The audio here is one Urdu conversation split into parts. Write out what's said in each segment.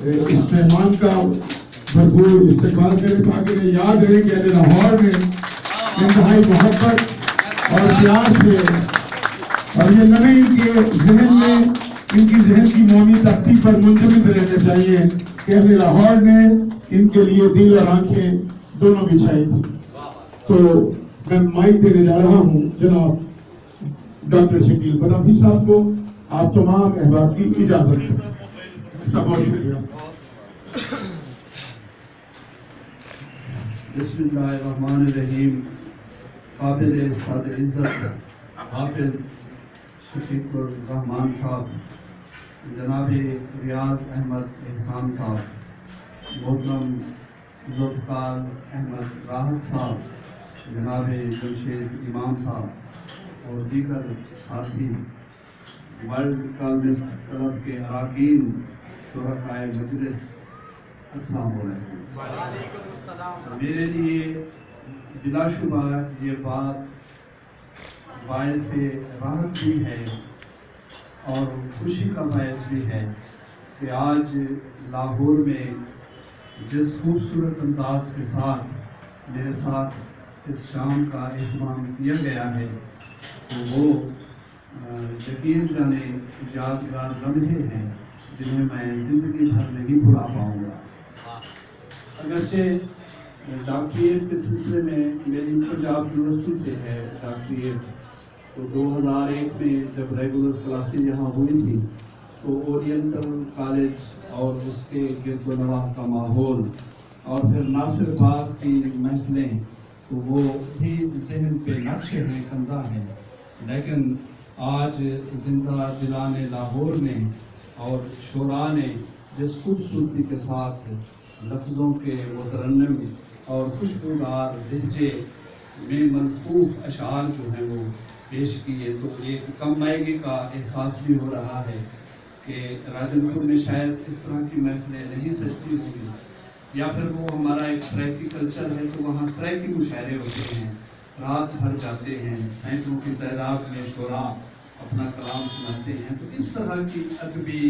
اس مہمان کا بھرپور استقبال کریں تاکہ انہیں یاد رہے کہ اہل لاہور نے انتہائی محبت اور پیار سے، اور یہ نہ ان کے ذہن میں، ان کی ذہن کی مومی تختی پر منجمد رہنا چاہیے کہ اہل لاہور نے ان کے لیے دل اور آنکھیں دونوں بچھائی تھی. تو میں مائک دینے جا رہا ہوں جناب ڈاکٹر شکیل قذافی صاحب کو. آپ تمام احباب کی اجازت سے. بہت شکریہ. بسم اللہ الرحمن الرحیم. قابل صد عزت حافظ شفیق الرحمان صاحب، جناب ریاض احمد احسان صاحب، محترم ذوالفقار احمد راحت صاحب، جناب جمشید امام صاحب اور دیگر ساتھی، ورلڈ کالمسٹ کلب کے اراکین، شرکائے مجلس، السلام علیکم. وعلیکم السلام. میرے لیے بلا شبہ یہ بات باعث راحت بھی ہے اور خوشی کا باعث بھی ہے کہ آج لاہور میں جس خوبصورت انداز کے ساتھ میرے ساتھ اس شام کا اہتمام کیا گیا ہے تو وہ یقین جانے یادگار لمحے ہیں جنہیں میں زندگی بھر نہیں بھلا پاؤں گا. اگرچہ ڈاکٹریٹ کے سلسلے میں میری پنجاب یونیورسٹی سے ہے ڈاکٹریٹ، تو 2001 میں جب ریگولر کلاسیں یہاں ہوئی تھی تو اورینٹل کالج اور اس کے گرد و نواح کا ماحول اور پھر ناصر باغ کی محفلیں تو وہ بھی ذہن پہ نقش ہیں، کندہ ہیں. لیکن آج زندہ دلان لاہور نے اور شعراء نے جس خوبصورتی کے ساتھ لفظوں کے مترنم اور خوشبودار لہجے میں ملفوف اشعار جو ہیں وہ پیش کیے تو ایک کم مائگی کا احساس بھی ہو رہا ہے کہ راجن پور میں شاید اس طرح کی محفلیں نہیں سجتی ہوں گی، یا پھر وہ ہمارا ایک سرائکی کلچر ہے تو وہاں سرائکی مشاعرے ہوتے ہیں، رات بھر جاتے ہیں، سینکڑوں کی تعداد میں شعراء اپنا کلام سناتے ہیں. تو اس طرح کی ادبی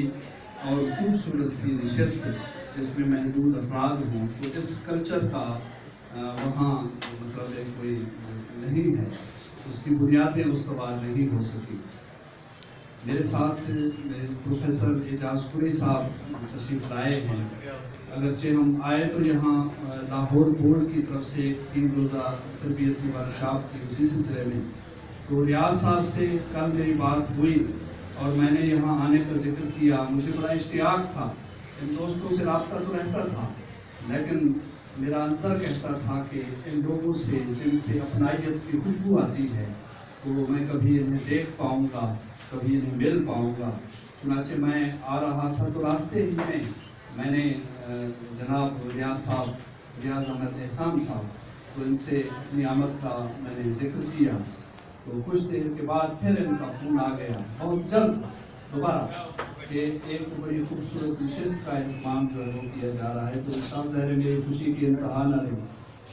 اور خوبصورت سی نشست جس میں محدود افراد ہوں تو اس کلچر کا وہاں مطلب کوئی نہیں ہے، اس کی بنیادیں استوار نہیں ہو سکی. میرے ساتھ پروفیسر اعجاز قریشی صاحب تشریف لائے ہیں. اگرچہ ہم آئے تو یہاں لاہور بورڈ کی طرف سے 3 روزہ تربیتی ورکشاپ کی اسی سلسلے میں، تو ریاض صاحب سے کل میری بات ہوئی اور میں نے یہاں آنے کا ذکر کیا. مجھے بڑا اشتیاق تھا، ان دوستوں سے رابطہ تو رہتا تھا لیکن میرا اندر کہتا تھا کہ ان لوگوں سے جن سے اپنائیت کی خوشبو آتی ہے تو میں کبھی انہیں دیکھ پاؤں گا، کبھی انہیں مل پاؤں گا. چنانچہ میں آ رہا تھا تو راستے ہی میں نے جناب ریاض احمد احسان صاحب، تو ان سے اپنی آمد کا میں نے ذکر کیا تو کچھ دیر کے بعد پھر ان کا فون آ گیا بہت جلد دوبارہ کہ ایک بڑی خوبصورت نشست کا اہتمام جو ہے وہ کیا جا رہا ہے. تو صاحب ظاہر میری خوشی کی انتہا نہ رہی،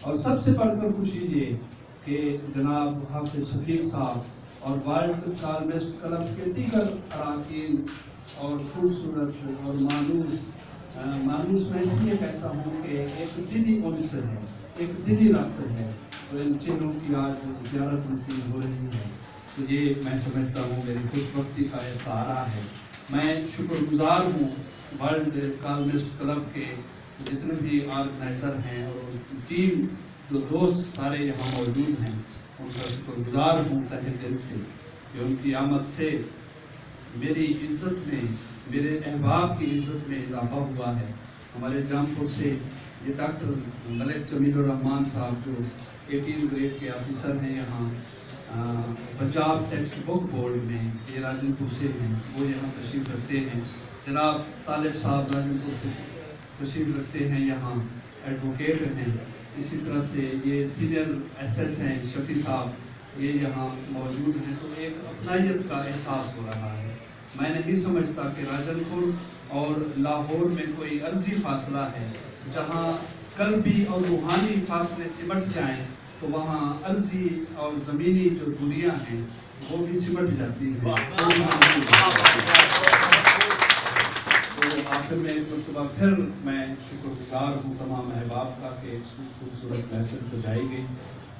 اور سب سے بڑھ کر خوشی یہ کہ جناب حافظ شفیق صاحب اور ورلڈ کالمسٹ کلب کے دیگر اراکین اور خوبصورت اور مانوس میں اس لیے کہتا ہوں کہ ایک دلی انس ہے، ایک دلی ربط ہے، تو ان چہروں کی آج زیارت نصیب ہو رہی ہے تو یہ میں سمجھتا ہوں میری خوش بختی کا استعارہ ہے. میں شکر گزار ہوں ورلڈ کالمسٹ کلب کے جتنے بھی آرگنائزر ہیں اور ٹیم جو دوست سارے یہاں موجود ہیں ان کا شکر گزار ہوں تہہ دل سے کہ ان کی آمد سے میری عزت میں، میرے احباب کی عزت میں اضافہ ہوا ہے. ہمارے جامپور سے یہ ڈاکٹر ملک جمیل الرحمان صاحب جو 18 گریڈ کے آفیسر ہیں یہاں پنجاب ٹیکسٹ بک بورڈ میں، یہ راجن پور سے ہیں، وہ یہاں تشریف رکھتے ہیں. جناب طالب صاحب راجن پور سے تشریف رکھتے ہیں، یہاں ایڈوکیٹ ہیں. اسی طرح سے یہ سینئر ایس ہیں شفیع صاحب، یہ یہاں موجود ہیں. تو ایک اپنائیت کا احساس ہو رہا ہے. میں نہیں سمجھتا کہ راجن پور اور لاہور میں کوئی عرضی فاصلہ ہے. جہاں قلبی اور روحانی فاصلے سمٹ جائیں تو وہاں عرضی اور زمینی جو دوریاں ہیں وہ بھی سمٹ جاتی ہیں. تو آپ آخر میں ایک مرتبہ پھر میں شکر گزار ہوں تمام احباب کا کہ ایک خوبصورت محفل سجائی گئی.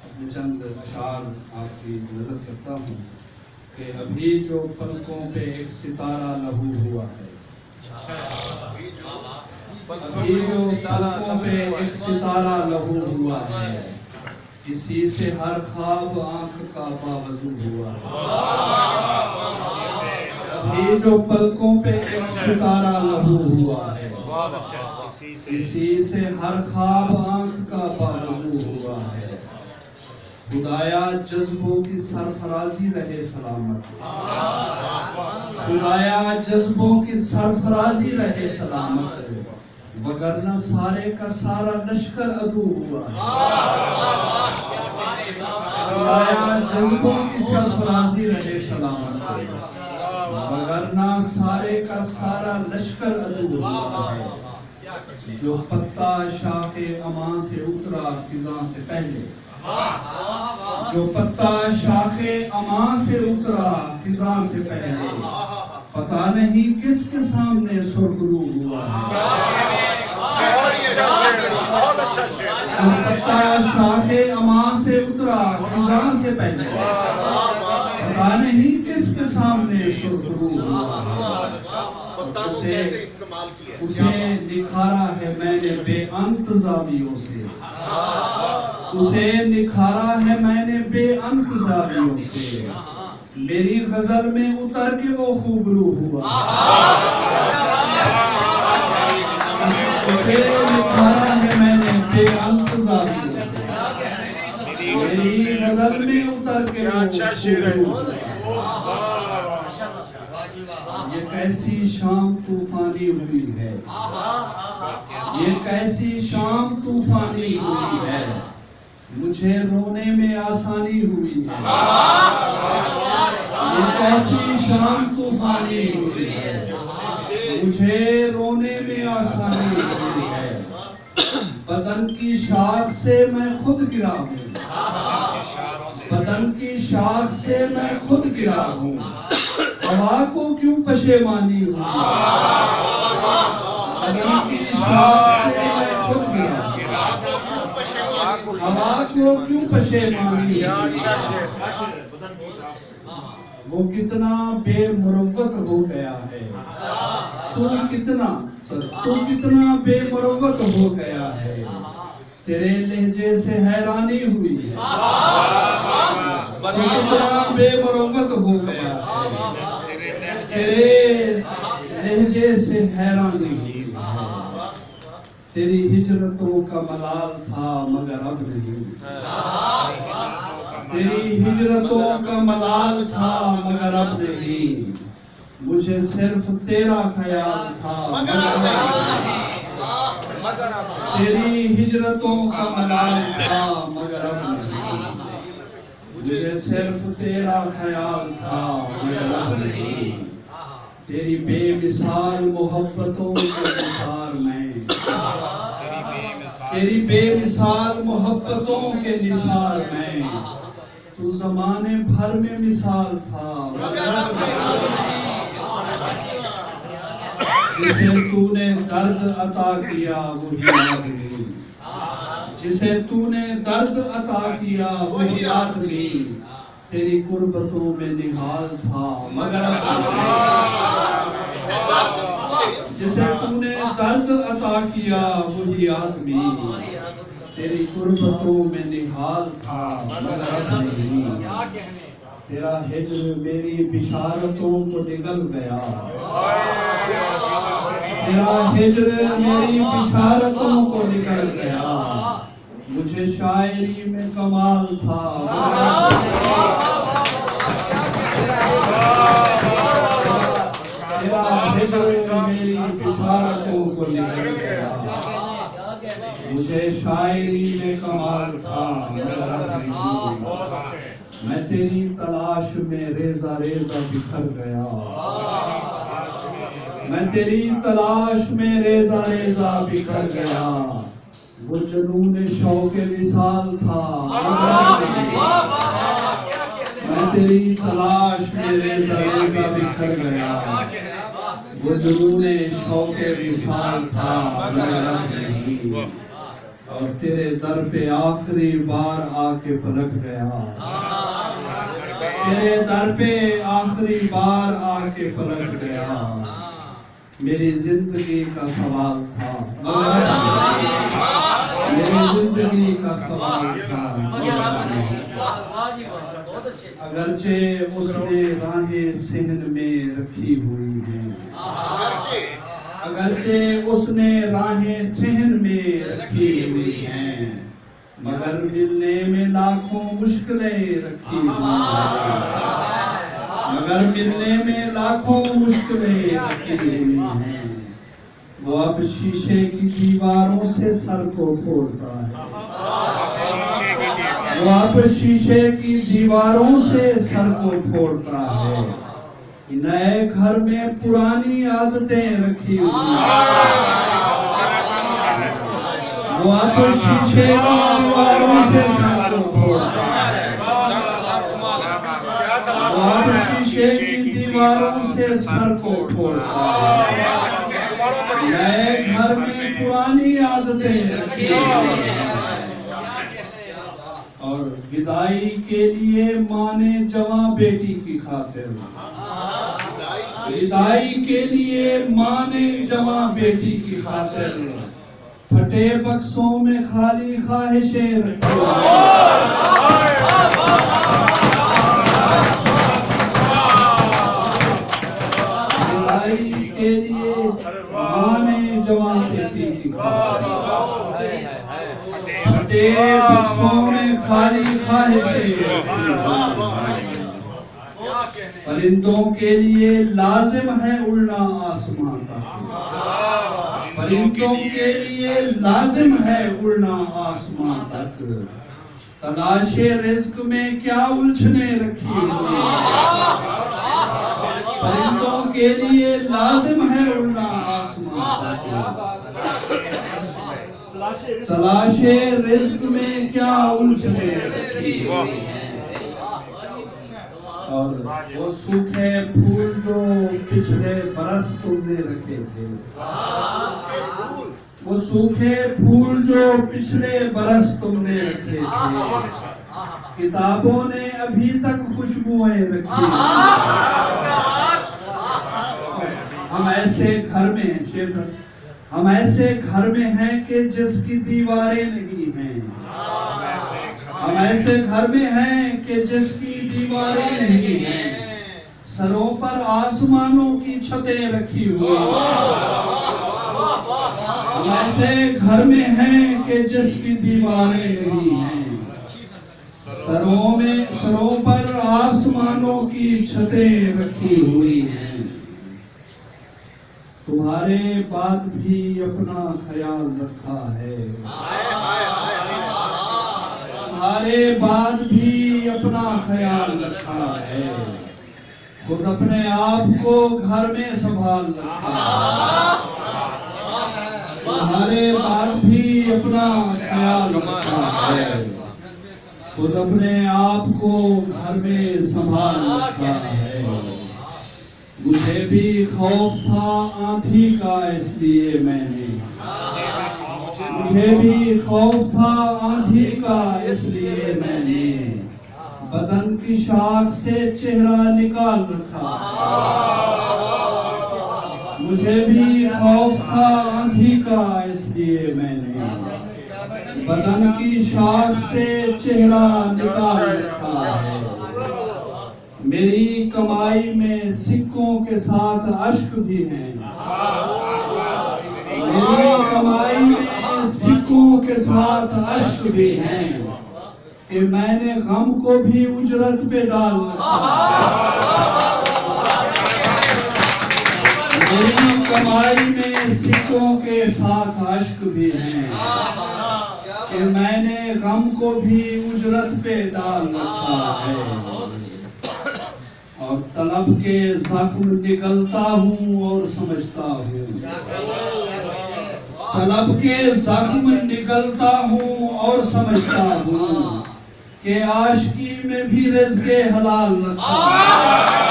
اپنے چند اشعار آپ کی نظر کرتا ہوں کہ ابھی جو پلکوں پہ ایک ستارہ لہو ہوا ہے، ابھی جو پلکوں پہ ایک ستارہ لہو ہوا ہے، اسی سے ہر خواب آنکھ کا باوضو ہوا ہے. ابھی جو پلکوں پہ ایک ستارہ لہو ہوا ہے، اسی سے ہر خواب آنکھ کا باوضو ہوا ہے. خدایا جذبوں کی سرفرازی رہے سلامت، خدایا جذبوں کی سرفرازی رہے سلامت، وگرنہ سارے کا سارا لشکر عدو ہوا ہے. خدایا جذبوں کی سرفرازی رہے سلامت، وگرنہ سارے کا سارا لشکر عدو ہوا ہے. جو پتا شاخ امان سے اترا خزاں سے پہلے، جو پتا شاخ امان سے اترا خزاں سے پہلے، پتا نہیں کس کے سامنے سرخرو ہوا ہے. جو پتا شاخ امان سے اترا خزاں سے پہلے، پتا نہیں کس کے سامنے سرخرو ہوا ہے. اسے نکھارا ہے میں نے بے انتظامیوں سے، اسے نکھارا ہے میں نے بے انتظامیوں سے، میری غزل میں اتر کے وہ خوبرو ہوا. اسے نکھارا ہے میں نے بے انتظامیوں سے، میری غزل میں اتر کے وہ خوبرو ہوا. یہ کیسی شام طوفانی ہوئی ہے، یہ کیسی شام طوفانی ہوئی ہے، مجھے رونے میں آسانی ہوئی ہے. یہ کیسی شام طوفانی ہوئی ہے، مجھے رونے میں آسانی ہوئی ہے. بدن کی شاخ سے میں خود گرا ہوں، بدن کی شاخ سے میں خود گرا ہوں، ہوا کو کیوں پشیمانی ہوئی. بدن کی شاخ سے میں خود گرا ہوں، ہوا کو کیوں پشیمانی ہوئی. وہ کتنا بے مروت ہو گیا ہے، تو کتنا بے مروت ہو گیا ہے، تیرے لہجے سے حیرانی ہوئی ہے. کتنا بے مروت ہو گیا ہے، تیرے لہجے سے حیرانی ہوئی ہے. تیری ہجرتوں کا ملال تھا مگر اب نہیں، تیری ہجرتوں کا ملال تھا مگر اب نہیں، مجھے صرف تیرا خیال تھا مگر اب نہیں. تیری ہجرتوں کا ملال تھا مگر اب نہیں، مجھے صرف تیرا خیال تھا مگر اب نہیں. تیری بے مثال محبتوں کے نثار میں، تیری بے مثال محبتوں کے نثار میں، تو زمانے بھر میں مثال تھا مگر اب نہیں. جسے تو نے درد عطا کیا وہی آدمی، جسے تو نے درد عطا کیا وہی آدمی، تیری قربتوں میں نہال تھا مگر اب نہیں. جسے تو نے درد عطا کیا وہی آدمی، تیری قربتوں میں نہال تھا مگر اب نہیں. تیرا ہجر میری بشارتوں کو نگل گیا، تیرا ہجر میری بشارتوں کو نکل گیا، مجھے شاعری میں کمال تھا. تیرا ہجر میری بشارتوں کو نکل گیا، مجھے شاعری میں کمال تھا مگر اب نہیں. میں تیری تلاش میں ریزہ ریزہ بکھر گیا، میں تیری تلاش میں ریزہ ریزہ بکھر گیا، وہ جنون شوق وصال تھا مگر اب نہیں. میں تیری تلاش میں ریزہ ریزہ بکھر گیا، وہ جنون شوق وصال تھا مگر اب نہیں، اور تیرے در پہ آخری بار آ کے پلٹ گیا، تیرے در پہ آخری بار آ کے پلٹ گیا، میری زندگی کا سوال تھا میری زندگی کا سوال تھا، اگرچہ اس نے راہیں صحن میں رکھی ہوئی ہیں، اگرچہ اس نے راہیں صحن میں رکھی ہوئی ہیں، مگر ملنے میں لاکھوں مشکلیں رکھی ہوئی ہیں، مگر ملنے میں لاکھوں مشکلیں رکھی ہوئی ہیں، وہ اب شیشے کی دیواروں سے سر کو پھوڑتا ہے، وہ اب شیشے کی دیواروں سے سر کو پھوڑتا ہے، نئے گھر میں پرانی عادتیں رکھی ہوئی ہیں، وہ اب شیشے کی دیواروں سے سر کو پھوڑتا ہے، وہ اب شیشے کی دیواروں سے سر کو پھوڑتا ہے، نئے گھر میں پرانی عادتیں رکھی ہوئی ہیں، اور بدائی کے لیے ماں نے جواں بیٹی کی خاطر، بدائی کے لیے ماں نے جواں بیٹی کی خاطر پھٹے بکسوں میں خالی خواہشیں رکھی بدائی کے لیے ماں نے جواں بیٹی کی خاطر پھٹے بکسوں میں خالی خواہشیں، پرندوں کے لیے لازم ہے اڑنا آسمان تک، پرندوں کے لیے لازم ہے اڑنا آسمان تک، تلاش رزق میں کیا الجھنے رکھی ہوئی ہیں، پرندوں کے لیے لازم ہے اڑنا آسمان تک، تلاش رزق میں کیا الجھنے رکھی ہوئی ہیں، اور وہ سوکھے پھول جو پچھلے برس تم نے رکھے تھے، وہ سوکھے پھول جو پچھلے برس تم نے رکھے تھے، کتابوں نے ابھی تک خوشبوئیں رکھی، ہم ایسے گھر میں ہم ایسے گھر میں ہیں کہ جس کی دیواریں نہیں ہیں، ہم ایسے گھر میں ہیں کہ جس کی دیواریں نہیں ہیں، سروں پر آسمانوں کی چھتیں رکھی ہوئی ہیں، ہم ایسے گھر میں ہیں کہ جس کی دیواریں نہیں ہیں، سروں پر آسمانوں کی چھتیں رکھی ہوئی ہیں، تمہارے بعد بھی اپنا خیال رکھا ہے، تمہارے بعد بھی اپنا خیال رکھا ہے، خود اپنے آپ کو گھر میں سنبھال رکھا ہے، تمہارے بعد بھی اپنا خیال رکھا ہے، خود اپنے آپ کو گھر میں سنبھال رکھا ہے، مجھے بھی خوف تھا آندھی کا اس لیے میں نے، مجھے بھی خوف تھا آندھی کا اس لیے میں نے بدن کی شاخ سے چہرہ نکال رکھا، مجھے بھی خوف تھا آندھی کا اس لیے میں نے بدن کی شاخ سے چہرہ نکال رکھا ہے، میری کمائی میں سکوں کے ساتھ اشک بھی ہیں، میری کمائی میں سکوں کے ساتھ اشک بھی ہیں، کہ میں نے غم کو بھی اجرت پہ ڈال رکھا، میری کمائی میں سکوں کے ساتھ اشک بھی ہیں، کہ میں نے غم کو بھی اجرت پہ ڈال رکھا ہے، اور طلب کے زخم نگلتا ہوں اور سمجھتا ہوں، طلب کے زخم نگلتا ہوں اور سمجھتا ہوں، کہ عاشقی میں بھی رزق حلال رکھا ہے،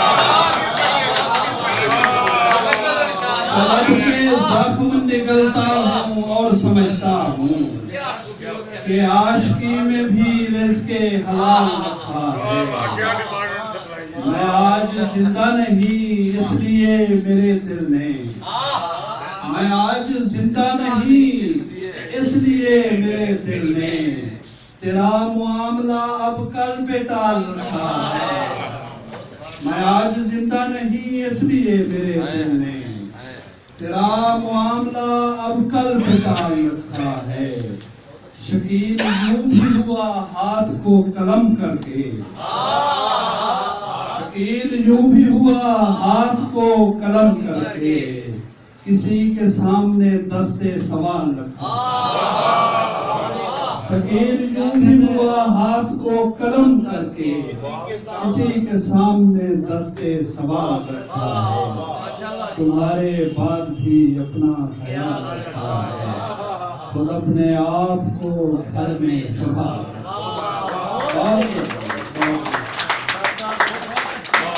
قلب کے زخم نگلتا ہوں اور سمجھتا ہوں کہ عاشقی میں بھی رزق حلال رکھا ہے. میں آج زندہ نہیں اس لیے میرے دل نے، میں آج زندہ نہیں اس لیے میرے دل نے تیرا معاملہ اب کل پہ ٹال رکھا ہے. میں آج زندہ نہیں اس لیے میرے دل نے تیرا معاملہ اب کل پہ ٹال رکھا ہے. شکیل یوں بھی ہوا ہاتھ کو قلم کر کے، شکیل یوں بھی ہوا ہاتھ کو قلم کر کے کسی کے سامنے دستے سوال رکھا. شکیل یوں بھی ہوا ہاتھ کو قلم کر کے کسی کے سامنے دستے سوال رکھا ہے. تمہارے بعد بھی اپنا خیال رکھا ہے، خود اپنے آپ کو گھر میں سنبھال رکھا ہے.